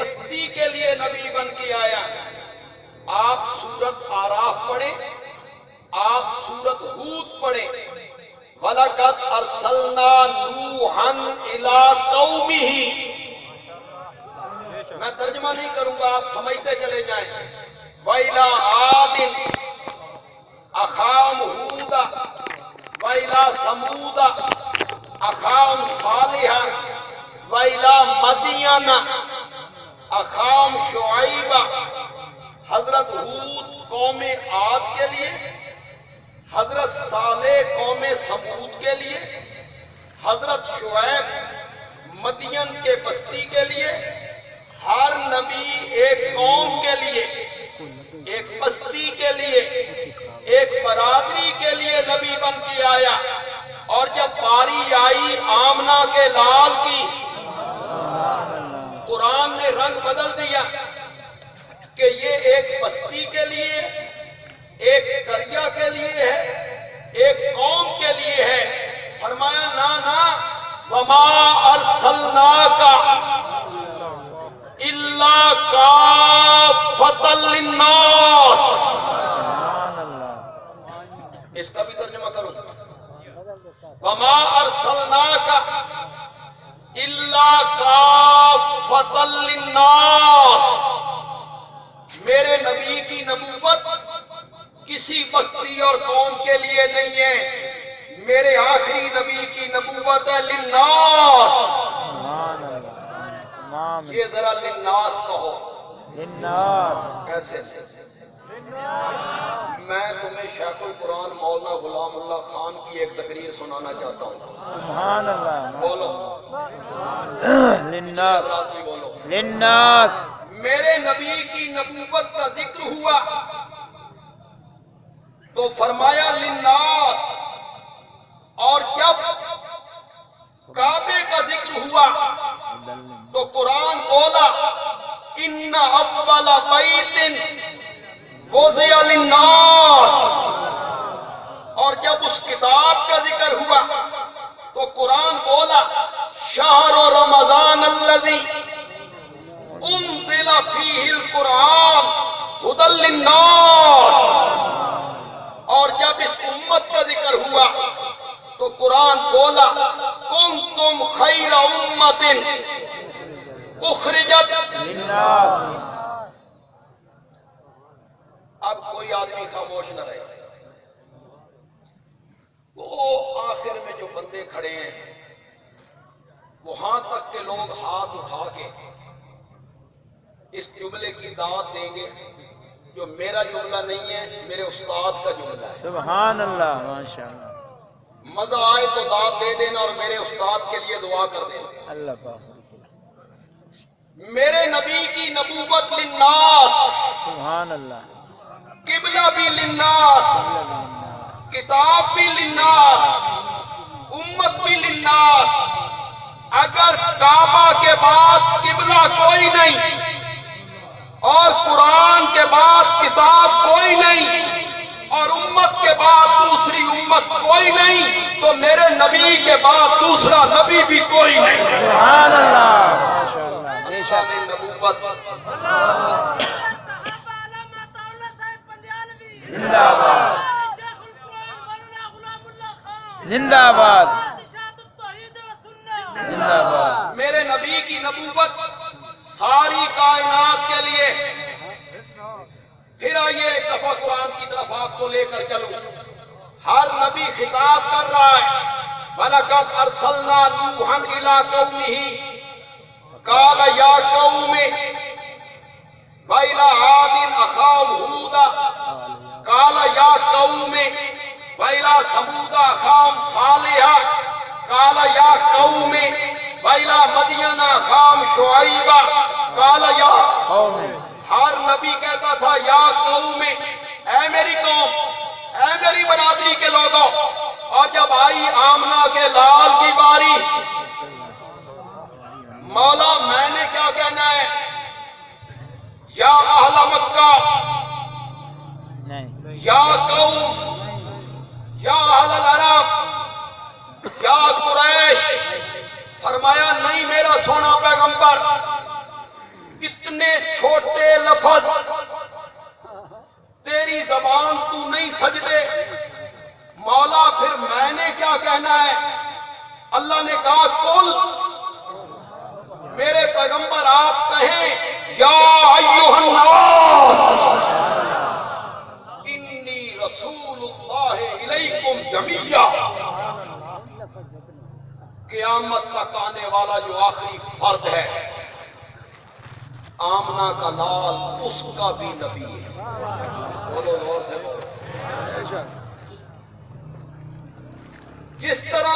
بستی کے لیے نبی بن کے آیا۔ آپ سورت آراف پڑھیں، آپ سورت ہود پڑھیں، وَلَقَدْ أَرْسَلْنَا نُوحًا إِلَىٰ قَوْمِهِ۔ میں ترجمہ نہیں کروں گا، آپ سمجھتے چلے جائیں۔ وَإِلَىٰ عَادٍ أَخَاهُمْ هُودًا وَإِلَىٰ ثَمُودَ أَخَاهُمْ صَالِحًا وَإِلَىٰ مَدْيَنَ أَخَاهُمْ شُعَيْبًا۔ حضرت ہود قوم عاد کے لیے، حضرت صالح قوم ثمود کے لیے، حضرت شعیب مدین کے بستی کے لیے۔ ہر نبی ایک قوم کے لیے، ایک بستی کے لیے، ایک برادری کے لیے نبی بن کے آیا۔ اور جب باری آئی آمنہ کے لال کی، قرآن نے رنگ بدل دیا کہ یہ ایک بستی کے لیے، ایک قریہ کے لیے ہے، ایک قوم کے لیے ہے۔ فرمایا نا نا، وَمَا أَرْسَلْنَاكَ إِلَّا كَافَّةً لِلنَّاسِ۔ اس کا بھی ترجمہ کرو، وَمَا أَرْسَلْنَاكَ إِلَّا كَافَّةً لِلنَّاسِ۔ میرے نبی کی نبوت کسی بستی اور قوم کے لیے نہیں ہے، میرے آخری نبی کی نبوت ہے للناس۔ یہ ذرا للناس کہو، للناس کیسے؟ میں تمہیں شیخ القرآن مولانا غلام اللہ خان کی ایک تقریر سنانا چاہتا ہوں۔ سبحان اللہ، بولو للناس، حضرات بھی بولو۔ للناس، میرے نبی کی نبوت کا ذکر ہوا تو فرمایا للناس، اور جب کعبے کا ذکر ہوا تو قرآن بولا ان اول بیت وضع للناس، اور جب اس کتاب کا ذکر ہوا تو قرآن بولا شہر رمضان الذی انزل فیہ القرآن ھدی للناس، اور جب اس امت کا ذکر ہوا تو قرآن بولا کنتم خیر امت اخرجت للناس۔ اب کوئی آدمی خاموش نہ رہے۔ وہ آخر میں جو بندے کھڑے ہیں وہاں تک کہ لوگ ہاتھ اٹھا کے اس جملے کی داد دیں گے جو میرا جملہ نہیں ہے، میرے استاد کا جملہ ہے۔ سبحان اللہ، ماشاءاللہ، مزہ آئے تو داد دے دینا اور میرے استاد کے لیے دعا کر دینا۔ اللہ پاک، میرے نبی کی نبوت للناس، سبحان اللہ، قبلہ بھی للناس، کتاب بھی للناس، امت بھی للناس۔ اگر کعبہ کے بعد قبلہ کوئی نہیں اور قرآن کے بعد کتاب کوئی نہیں اور امت کے بعد دوسری امت کوئی نہیں تو میرے نبی کے بعد دوسرا نبی بھی کوئی نہیں۔ سبحان اللہ، ماشاءاللہ، بے شک، نبوت زندہ باد، زندہ باد، زندہ باد، میرے نبی کی نبوت ساری کائنات کے لیے۔ پھر آئیے ایک دفعہ قرآن کی طرف آپ کو لے کر چلوں۔ ہر نبی خطاب کر رہا ہے وَلَقَدْ أَرْسَلْنَا نُوحًا إِلَىٰ قَوْمِهِ قَالَ يَا قَوْمِ وَإِلَىٰ عَادٍ أَخَاهُمْ هُودًا قَالَ يَا قَوْمِ وَإِلَىٰ ثَمُودَ أَخَاهُمْ صَالِحًا قَالَ يَا قَوْمِ وَإِلَىٰ مَدْيَنَ أَخَاهُمْ شُعَيْبًا قَالَ يَا قوم، ہر نبی کہتا تھا یا قوم، اے میری قوم، اے میری برادری کے لوگوں۔ اور جب آئی آمنہ کے لال کی باری، مولا میں نے کیا کہنا ہے؟ یا اہل مکہ، نہیں، یا قوم، یا اہل العرب، یا قریش۔ فرمایا نہیں میرا سونا پیغمبر، اتنے چھوٹے لفظ تیری زبان تو نہیں سجدے، مولا پھر میں نے کیا کہنا ہے؟ اللہ نے کہا کل، میرے پیغمبر آپ کہیں یا ایھا الناس انی رسول اللہ الیکم جمیعا، قیامت تک آنے والا جو آخری فرد ہے آمنہ کا لال، اس کا بھی نبی ہے۔ بولو زور سے بولو۔ کس طرح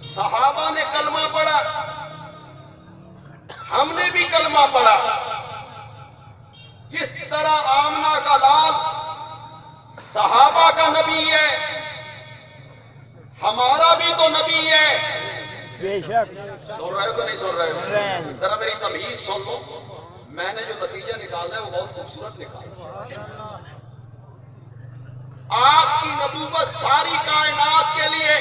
صحابہ نے کلمہ پڑھا، ہم نے بھی کلمہ پڑھا، کس طرح آمنہ کا لال صحابہ کا نبی ہے، ہمارا بھی تو نبی ہے۔ بے شک سن رہے ہو کہ نہیں سن رہے ہو؟ ذرا میری تمہید سن لو، میں نے جو نتیجہ نکالا ہے وہ بہت خوبصورت نکالا۔ آپ کی نبوت ساری کائنات کے لیے،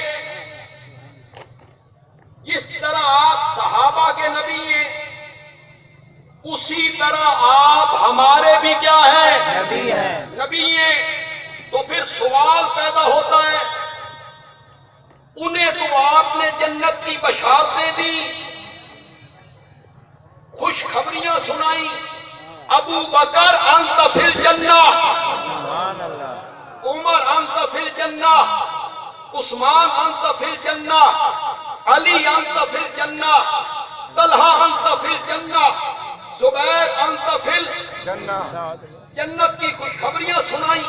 جس طرح آپ صحابہ کے نبی ہیں اسی طرح آپ ہمارے بھی کیا ہیں؟ نبی ہیں۔ نبی ہیں۔ تو پھر سوال پیدا ہوتا ہے، انہیں تو آپ نے جنت کی بشارتیں دی، خوشخبریاں سنائی، ابو بکر انت فی الجنہ، سبحان اللہ، عمر انت فی الجنہ، عثمان انت فی الجنہ، علی انت فی الجنہ، طلحہ انت فی الجنہ، زبیر انت فی الجنہ، جنت کی خوشخبریاں سنائی،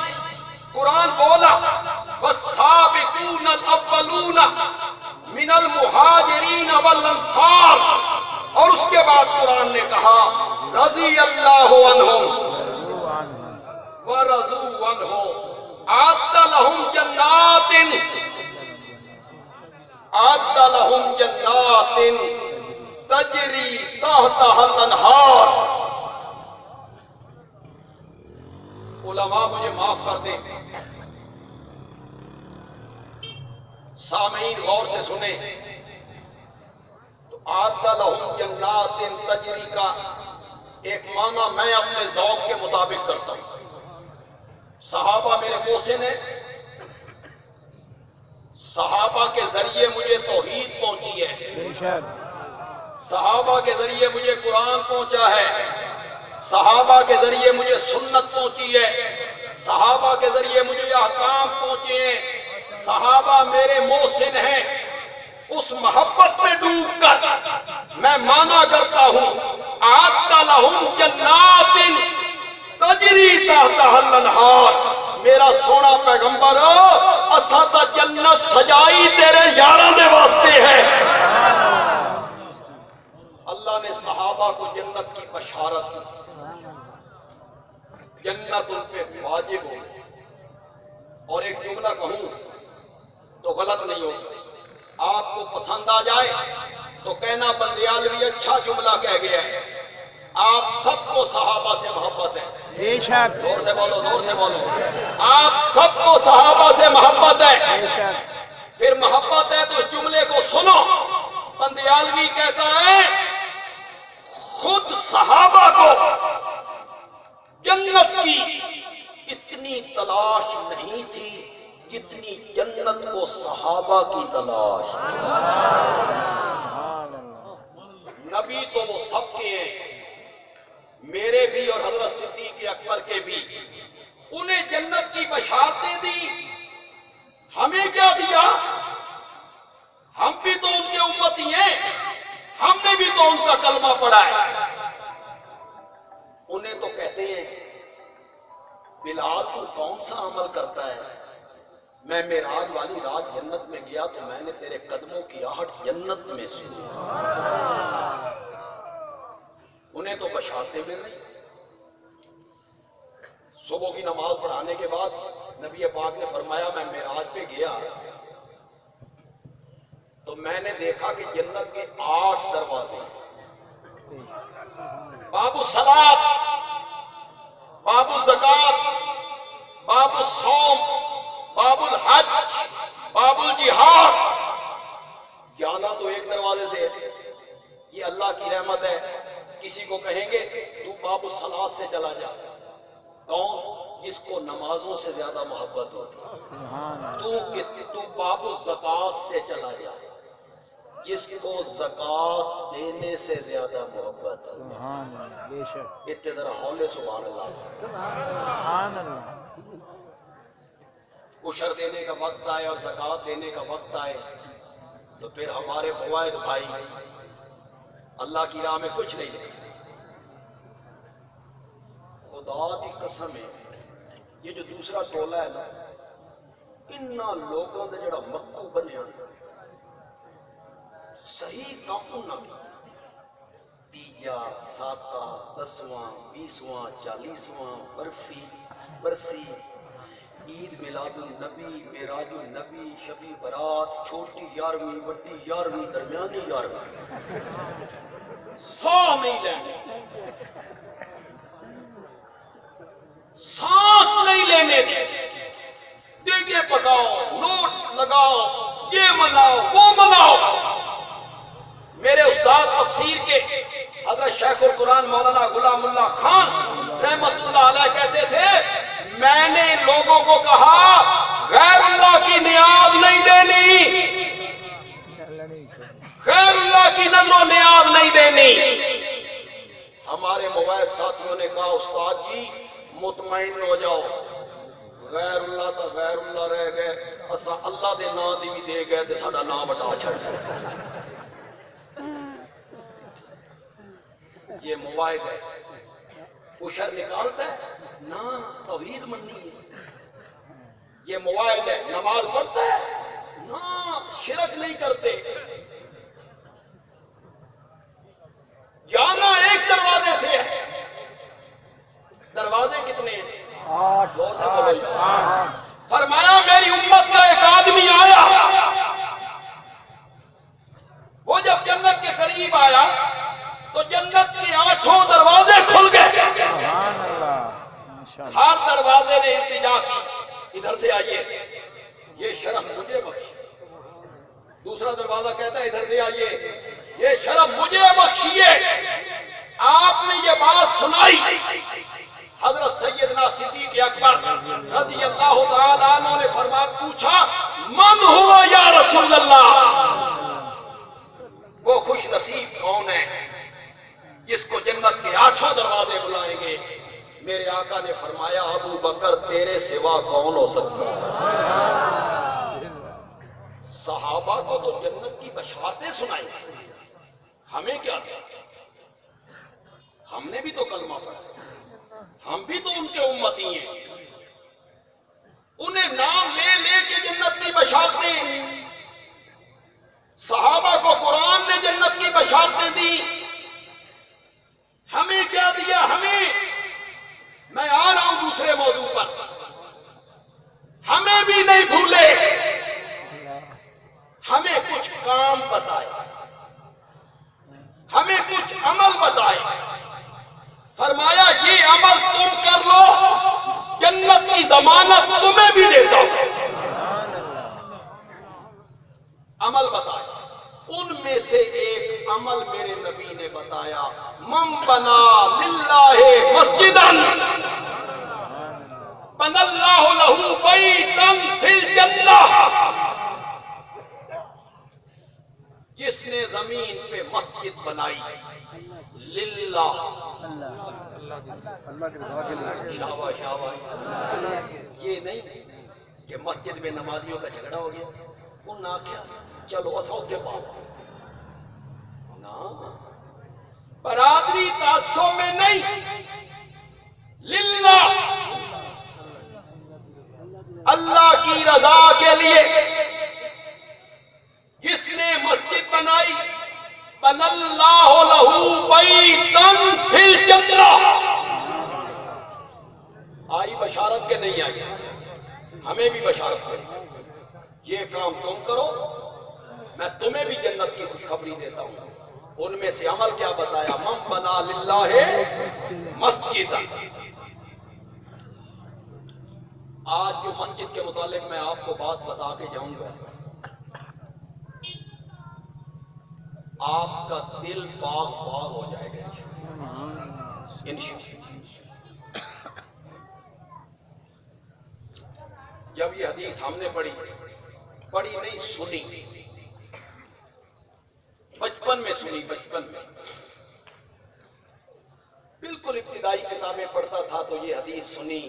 قرآن بولا والسابقون الاولون من المہاجرین والانصار، اور اس کے بعد قرآن نے کہا رضی اللہ عنہم ورضوا عنہ اعد لہم جنات تجری تحتها الانہار۔ علماء مجھے معاف کر دیں، سامعین غور سے سنیں، تو اعد لہم جنات تجری کا ایک معنی میں اپنے ذوق کے مطابق کرتا ہوں۔ صحابہ میرے محسن ہیں، صحابہ کے ذریعے مجھے توحید پہنچی ہے، بے شک صحابہ کے ذریعے مجھے قرآن پہنچا ہے، صحابہ کے ذریعے مجھے سنت پہنچی ہے، صحابہ کے ذریعے مجھے احکام پہنچے ہیں، صحابہ میرے محسن ہیں۔ اس محبت میں ڈوب کر میں مانا کرتا ہوں اعد لہم جنات تجری تحتها الانہار، میرا سونا پیغمبر اساں تا جنت سجائی تیرے یاراں دے واسطے ہے۔ اللہ نے صحابہ کو جنت کی بشارت دی، جنت ان پہ واجب ہو۔ اور ایک جملہ کہوں تو غلط نہیں ہو، آپ کو پسند آ جائے تو کہنا بندیالوی اچھا جملہ کہہ گیا ہے۔ آپ سب کو صحابہ سے محبت ہے، بے شک زور سے بولو، زور سے بولو، آپ سب کو صحابہ سے محبت ہے۔ بے شک پھر محبت ہے تو اس جملے کو سنو، بندیالوی کہتا ہے خود صحابہ کو جنت کی اتنی تلاش نہیں تھی جتنی جنت کو صحابہ کی تلاش تھی۔ نبی تو وہ سب کے ہیں، میرے بھی اور حضرت صدیق اکبر کے بھی، انہیں جنت کی بشارتیں دی، ہمیں کیا دیا؟ ہم بھی تو ان کے امتی ہیں، ہم نے بھی تو ان کا کلمہ پڑھا ہے۔ انہیں تو کہتے ہیں بلال تو کون سا عمل کرتا ہے؟ میں معراج والی رات جنت میں گیا تو میں نے تیرے قدموں کی آہٹ جنت میں سنی۔ انہیں تو بشارتیں مل رہی۔ صبح کی نماز پڑھانے کے بعد نبی پاک نے فرمایا میں معراج پہ گیا تو میں نے دیکھا کہ جنت کے 8 دروازے، باب الصلاۃ، باب الزکات، باب الصوم، باب الحج، باب الجہاد۔ جانا تو ایک دروازے سے ہے، یہ اللہ کی رحمت ہے، کسی کو کہیں گے تو باب الصلاۃ سے چلا جا، کون؟ جس کو نمازوں سے زیادہ محبت ہوتی، سبحان اللہ، تو باب الزکات سے چلا جا، جس کو زکات دینے سے زیادہ محبت ہے۔ سبحان اللہ، بے شک، اتنے ذرا ہولے سبحان اللہ۔ سبحان اللہ، عشر دینے کا وقت آئے اور زکات دینے کا وقت آئے تو پھر ہمارے فوائد بھائی اللہ کی راہ میں کچھ نہیں ہے۔ خدا کی قسم ہے، یہ جو دوسرا ٹولہ ہے نا، انہاں لوگوں نے جڑا مکو بنیا صحیح کام نہ کیتا، تیجا، ساتا، 10واں، 20واں، 40واں، برسی، عید میلاد النبی، معراج النبی، شبی برات، چھوٹی 11ویں، بڑی 11ویں، درمیانی 11ویں، سو نہیں لینے، سانس نہیں لینے دے، دیگے پکاؤ، نوٹ لگاؤ، یہ مناؤ وہ مناؤ۔ میرے استاد تفسیر کے حضرت شیخ القرآن مولانا غلام اللہ خان رحمت اللہ علیہ کہتے تھے، میں نے ان لوگوں کو کہا غیر اللہ کی نیاز نہیں دینی، غیر اللہ کی نظر و نیاز نہیں دینی۔ ہمارے موائز ساتھیوں نے کہا استاد جی مطمئن ہو جاؤ، غیر اللہ تو غیر اللہ رہ گئے، اسا اللہ دے نام دی بھی دے گئے تے ساڈا نام بٹا چھڑ گئے۔ یہ مواہد ہے، عشر نکالتا ہے نہ توحید مننی ہے، یہ مواہد ہے، نماز پڑھتا ہے نہ شرک نہیں کرتے، جانا ایک دروازے سے ہے، دروازے کتنے ہیں؟ 8 غور سے بولو جی۔ فرمایا میری امت کا ایک آدمی آیا، وہ جب جنت کے قریب آیا تو جنت کے 8 دروازے کھل گئے، سبحان اللہ، ماشاءاللہ، ہر دروازے نے التجا کی ادھر سے آئیے، یہ شرف مجھے بخش۔ دوسرا دروازہ کہتا ہے ادھر سے آئیے، یہ شرف مجھے بخشیے۔ آپ نے یہ بات سنائی، حضرت سیدنا صدیق اکبر رضی اللہ تعالیٰ عنہ نے فرمایا، پوچھا من ہوا یا رسول اللہ، وہ خوش نصیب کون ہے جس کو جنت کے 8 دروازے بلائیں گے؟ میرے آقا نے فرمایا ابو بکر تیرے سوا کون ہو سکتا ہے؟ صحابہ کو تو جنت کی بشارتیں سنائی، ہمیں کیا تھا؟ ہم نے بھی تو کلمہ پڑھا، ہم بھی تو ان کے امتی ہیں، انہیں نام لے لے کے جنت کی بشارتیں، صحابہ کو قرآن نے جنت کی بشارتیں دی، ہمیں کیا دیا؟ ہمیں، میں آ رہا ہوں دوسرے موضوع پر، ہمیں بھی نہیں بھولے، ہمیں کچھ کام بتائے، ہمیں کچھ عمل بتائے، فرمایا یہ عمل تم کر لو جنت کی ضمانت تمہیں بھی دیتا ہوں۔ عمل بتائے، ان میں سے ایک عمل میرے نبی نے بتایا، من بنا للہ مسجدن بنى اللہ لہ بیتا فی الجنہ، جس نے زمین پہ مسجد بنائی للہ، شاباش شاباش، یہ نہیں کہ مسجد میں نمازیوں کا جھگڑا ہو گیا، انہوں نے آکھیا چلو اسا اتھے پاؤ نا، برادری تعصب میں نہیں، للہ، اللہ کی رضا کے لیے، جس نے مسجد بنائی بن اللہ لہ بیتا فی الجنہ، آئی بشارت کے نہیں آئی؟ ہمیں بھی بشارت ہوئی، یہ کام تم کرو میں تمہیں بھی جنت کی خوشخبری دیتا ہوں۔ ان میں سے عمل کیا بتایا؟ من بنا للہ مسجد۔ آج جو مسجد کے متعلق میں آپ کو بات بتا کے جاؤں گا، آپ کا دل باغ باغ ہو جائے گا۔ انشاءاللہ۔ جب یہ حدیث ہم نے پڑھی نہیں سنی، بچپن میں سنی، بچپن میں بالکل ابتدائی کتابیں پڑھتا تھا تو یہ حدیث سنی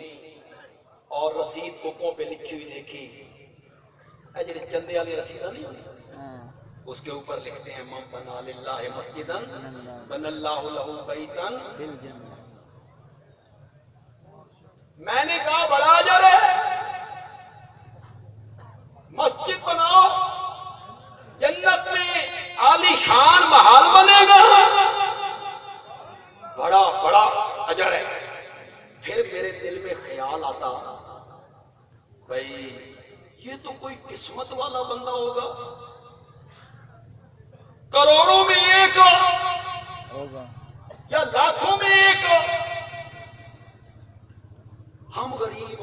اور رسید بکوں پہ لکھی ہوئی دیکھی، اجر چندے والی رسیدہ نہیں ہوتی، اس کے اوپر لکھتے ہیں من بنا للہ مسجدن بن اللہ لہ بیتن۔ میں نے کہا بڑا اجر ہے، مسجد بناؤ، جنت میں عالی شان محل بنے گا، بڑا بڑا اجر ہے۔ پھر میرے دل میں خیال آتا بھائی یہ تو کوئی قسمت والا بندہ ہوگا، کروڑوں میں ایک ہوگا، یا لاکھوں میں ایک، ہم غریب،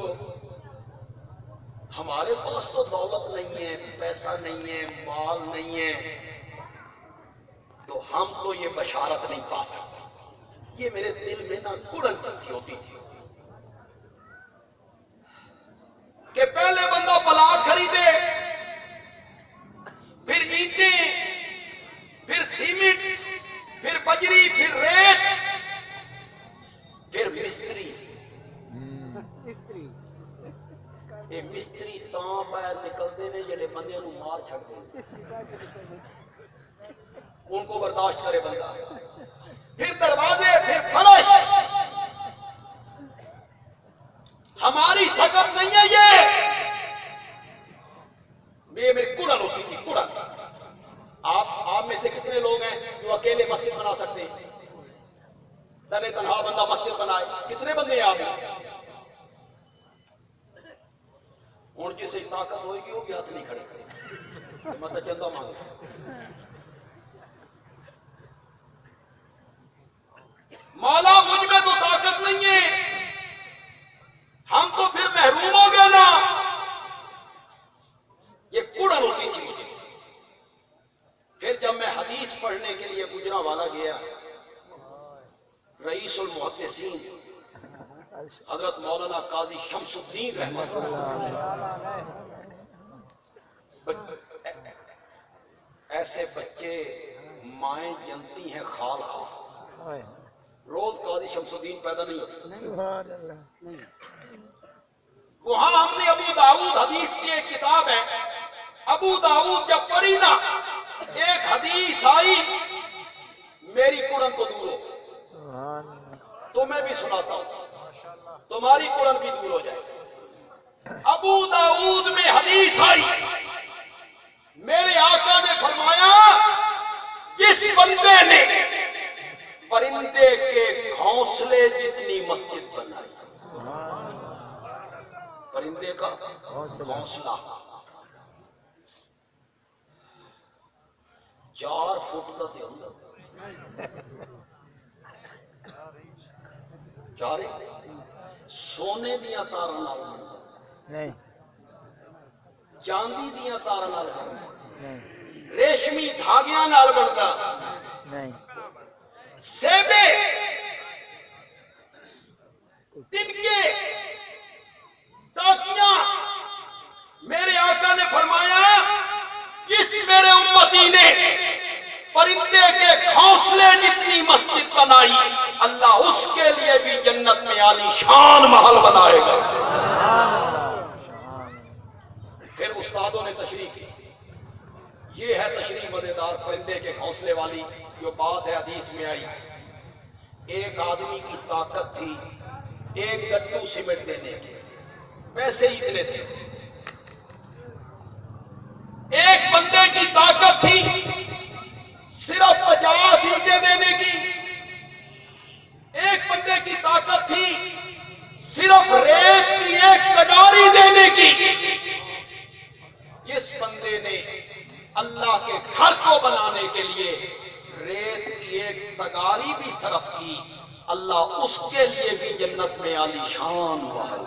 ہمارے پاس تو دولت نہیں ہے، پیسہ نہیں ہے، مال نہیں ہے، تو ہم تو یہ بشارت نہیں پا سکتے۔ یہ میرے دل میں نا کڑن سی ہوتی تھی کہ پہلے بندہ پلاٹ خریدے، پھر اینٹیں، پھر سیمنٹ، پھر بجری، پھر ریت، پھر مستری۔ یہ مستری تاں پیر نکلتے ہیں جڑے بندے نو مار چھڑتے ہیں، ان کو برداشت کرے بندہ، پھر دروازے، پھر فرش۔ ہماری سکت نہیں ہے یہ میری کڑن ہوتی تھی، کڑن۔ آپ میں سے کتنے لوگ ہیں جو اکیلے مسجد بنا سکتے ہیں؟ تنے تنہا بندہ مسجد بنائے، کتنے بندے ہیں آپ میں؟ ہوں جسے طاقت ہوئے گی وہ بھی ہاتھ نہیں کھڑے کرے، مطلب چندہ مانگے، مولا مجھ میں تو طاقت نہیں ہے، ہم تو پھر محروم ہو گئے نا۔ یہ کڑن ہوتی تھی مجھے۔ پھر جب میں حدیث پڑھنے کے لیے گجرانوالہ گیا، رئیس المحدثین حضرت مولانا قاضی شمس الدین رحمت اللہ، ایسے بچے مائیں جنتی ہیں خال خال، روز قاضی شمس الدین پیدا نہیں ہوتے۔ وہاں ہم نے ابو داؤد حدیث کی ایک کتاب ہے، ابو داؤد جب پڑھی نا ایک حدیث آئی، میری کڑن تو دور ہو، تمہیں بھی سناتا ہوں تمہاری کڑن بھی دور ہو جائے۔ ابو داؤد میں حدیث آئی، میرے آقا نے فرمایا جس بندے نے پرندے کے گھونسلے جتنی مسجد بنائی، پرندے کا گھونسلہ 4 فٹ کا تے اندر، 4 سونے دیا تاراں نال بندا نہیں، چاندی دیا تاراں نال بندا، نہیں، ریشمی دھاگیاں نال بندا، نہیں، سیبے، تنکے، ٹاکیاں۔ میرے آقا نے فرمایا جس میرے امتی نے پرندے کے گھونسلے جتنی مسجد بنائی، اللہ اس کے لیے بھی جنت میں عالی شان محل بنائے گا۔ پھر استادوں نے تشریح کی، یہ ہے تشریح مزیدار پرندے کے گھونسلے والی جو بات ہے حدیث میں آئی۔ ایک آدمی کی طاقت تھی ایک گٹو سیمنٹ دینے کی، پیسے ہی اتنے تھے۔ ایک بندے کی طاقت تھی صرف 50 اینٹیں دینے کی، ایک بندے کی طاقت تھی صرف ریت کی ایک کٹاری دینے کی۔ جس بندے نے اللہ کے گھر کو بنانے کے لیے ریت کی ایک تگاری بھی صرف کی، اللہ اس کے لیے بھی جنت میں عالی شان محل۔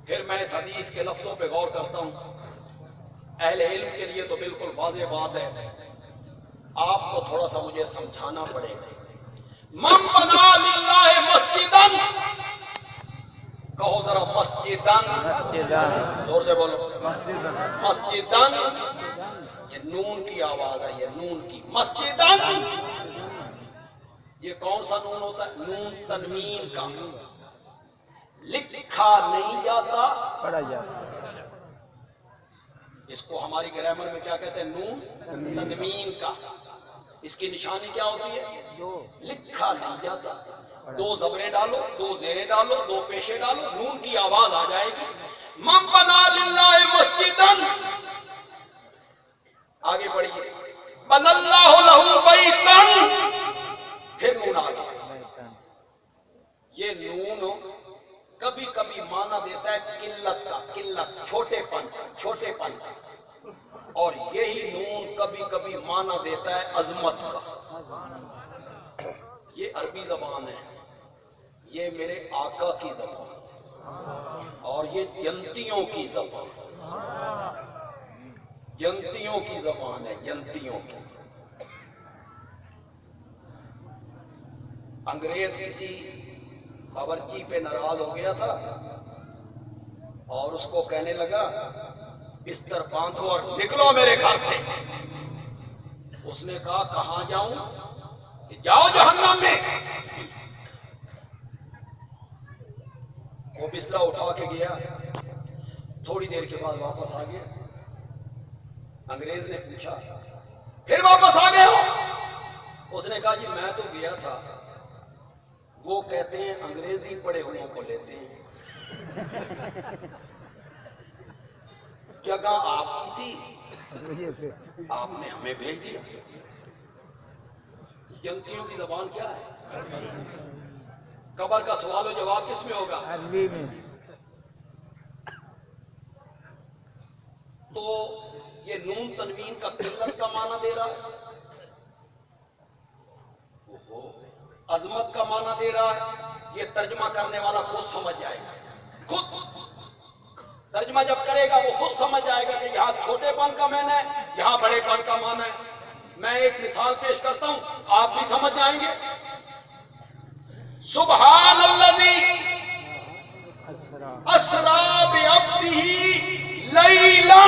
پھر میں اس حدیث کے لفظوں پہ غور کرتا ہوں، اہل علم کے لیے تو بالکل واضح بات ہے، آپ کو تھوڑا سا مجھے سمجھانا پڑے گا. من بنا للہ مسجدن، کہو ذرا مسجدن، مسجدان زور سے بولو مسجدان مسجدن. یہ نون کی آواز ہے، یہ نون کی. مسجدن یہ کون سا نون ہوتا ہے؟ نون تنوین کا. لکھا نہیں جاتا، پڑھا جاتا اس کو ہماری گرامر میں کیا کہتے ہیں؟ نون تنوین کا. اس کی نشانی کیا ہوتی ہے؟ لکھا نہیں جاتا. دو زبریں ڈالو، دو زیریں ڈالو، دو پیشے ڈالو، نون کی آواز آ جائے گی. من بنا للہ مسجدن، آگے بڑھیے. بن اللہ لہ بیتن، پھر نون آ گیا. یہ نون کبھی کبھی معنی دیتا ہے قلت کا، قلت، چھوٹے پن کا، چھوٹے پن کا. اور یہی نون کبھی کبھی معنی دیتا ہے عظمت کا. یہ عربی زبان ہے، یہ میرے آقا کی زبان اور یہ جنتیوں کی زبان، جنتیوں کی زبان ہے، جنتیوں کی. انگریز کسی باورچی پہ ناراض ہو گیا تھا اور اس کو کہنے لگا بستر باندھو اور نکلو میرے گھر سے. اس نے کہا کہاں جاؤں؟ کہ جاؤ جہنم میں. وہ بستر اٹھا کے گیا، تھوڑی دیر کے بعد واپس آ گیا. انگریز نے پوچھا پھر واپس آ گئے ہو؟ اس نے کہا جی میں تو گیا تھا، وہ کہتے ہیں انگریزی پڑھے ہوئے کو لیتے ہیں. جگہ آپ کی تھی، آپ نے ہمیں بھیج دیا. جنتیوں کی زبان کیا ہے؟ قبر کا سوال و جواب کس میں ہوگا؟ عربی میں. تو یہ نون تنوین کا قلت کا معنی دے رہا ہے، عظمت کا معنی دے رہا ہے. یہ ترجمہ کرنے والا خود سمجھ جائے گا، خود ترجمہ جب کرے گا وہ خود سمجھ جائے گا کہ یہاں چھوٹے پن کا معنی ہے، یہاں بڑے پن کا معنی ہے. میں ایک مثال پیش کرتا ہوں، آپ بھی سمجھ جائیں گے. سبحان الذی اسری بعبدہ لیلا،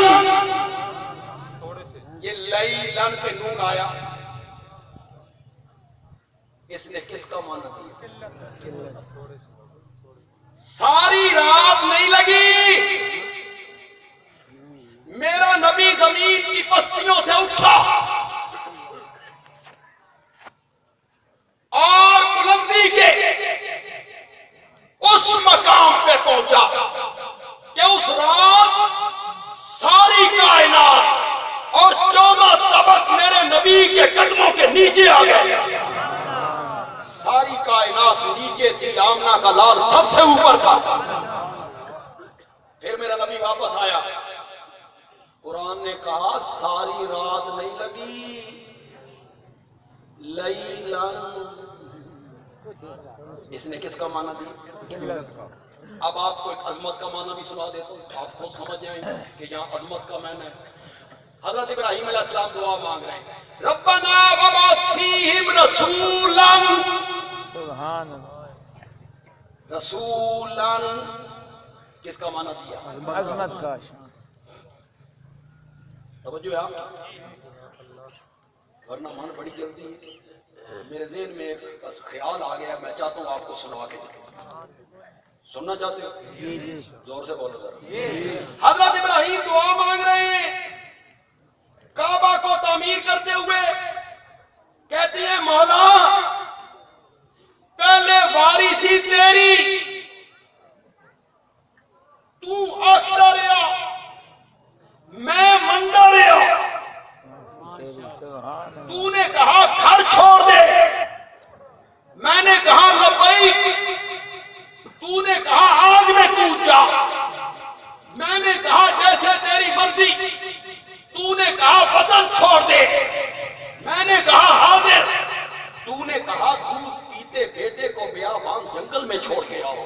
یہ لیلن پہ نون آیا، اس نے کس کا معنی دیا؟ ساری رات نہیں لگی، میرا نبی زمین کی پستیوں سے اٹھا اور بلندی کے اس مقام پہ پہنچا کہ اس رات ساری کائنات اور 14 طبق میرے نبی کے قدموں کے نیچے آ گئے. ساری کائنات نیچے تھی، آمنہ کا لال سب سے اوپر تھا. پھر میرا نبی واپس آیا، قرآن نے کہا ساری رات نہیں لگی، لیلن. اس نے کس کا معنی دیا؟ اب آپ کو ایک عظمت کا معنی بھی سنا دیتا ہوں، آپ خود سمجھ جائیں کہ یہاں عظمت کا معنی ہے. حضرت ابراہیم علیہ السلام دعا مانگ رہے ہیں، ربنا وابعث فیہم رسولا. سبحان اللہ. رسولا کس کا معنی دیا؟ عظمت کا. توجہ ہے آپ، ورنہ من بڑی جلدی ہے. میرے ذہن میں ایک بس خیال آ گیا، میں چاہتا ہوں آپ کو سنوا کے دیں. سننا چاہتے ہو؟ زور سے بولو ذرا. حضرت ابراہیم دعا مانگ رہے ہیں کعبہ کو تعمیر کرتے ہوئے، کہتے ہیں مولا پہلے وارثی تیری، تو آخرا رہا، میں منڈا رہا. تو نے کہا گھر چھوڑ دے، میں نے کہا لبیک. تو نے کہا آگ میں کود جا، میں نے کہا جیسے تیری مرضی. تو نے کہا وطن چھوڑ دے، میں نے کہا حاضر. تو نے کہا دودھ پیتے بیٹے کو بیابان جنگل میں چھوڑ کے آؤ.